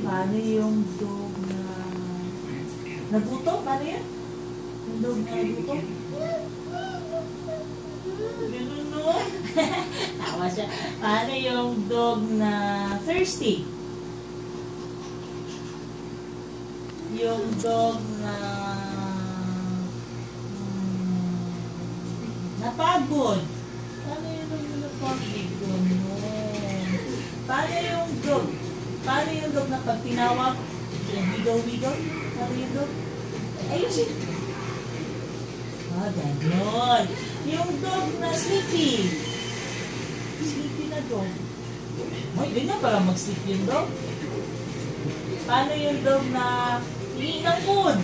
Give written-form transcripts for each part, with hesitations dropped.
Paano yung dog na nagutom? Paano yan? Yung dog na nagutom? Ganun, no? Tawa siya. Paano yung dog na thirsty? Yung dog na napagod. Paano yung dog na napagod? Paano yung dog? Paano yung dog na pag tinawag? Wigaw-wigaw? Paano yung dog? Ayusin. Ganon. Yung dog na sleepy. Sleepy na dog. Ay, ganyan pala mag-sleep yung dog. Paano yung dog na hingi ng food?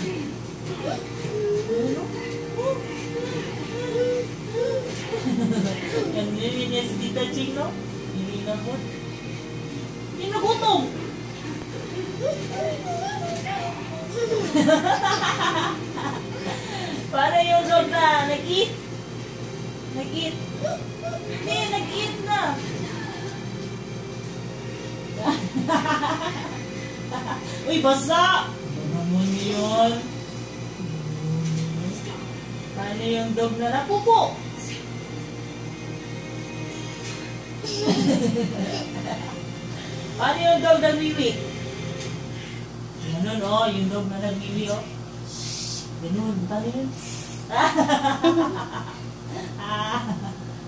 Yan yun niya si Tita Ching, no? Hingi ng food. Hindi nagutom. Paano yung dog na nag-eat? Nag-eat. Hindi, nag-eat na. Uy, basa! Naman yun. Paano yung dog na napupo? Paano yung dog na nagwiwi? Ganun, oh. Yung dog na nagwiwi, oh. Ganun. Paano yun?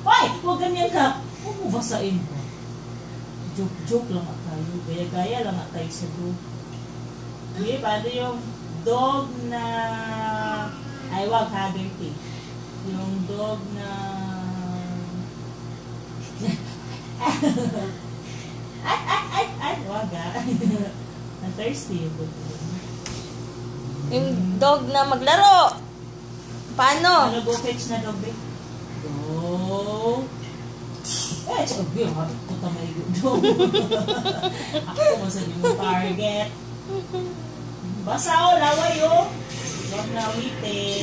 Hoy! Huwag ganyan ka. Huwag mo basain mo. Joke-joke lang at tayo. Gaya-gaya lang at tayo sa dog. Okay, paano yung dog na... Ay, wag ha, dirty. Yung dog na... ay, wag ha. Na-thirsty yung dog. Yung dog na maglaro. Paano? Ano, go fetch na dog, babe? Go! Eh, tsaka babe, harap ko tamay yung dog. Ako masan yung target. Basa o, laway o. Huwag na ulitin.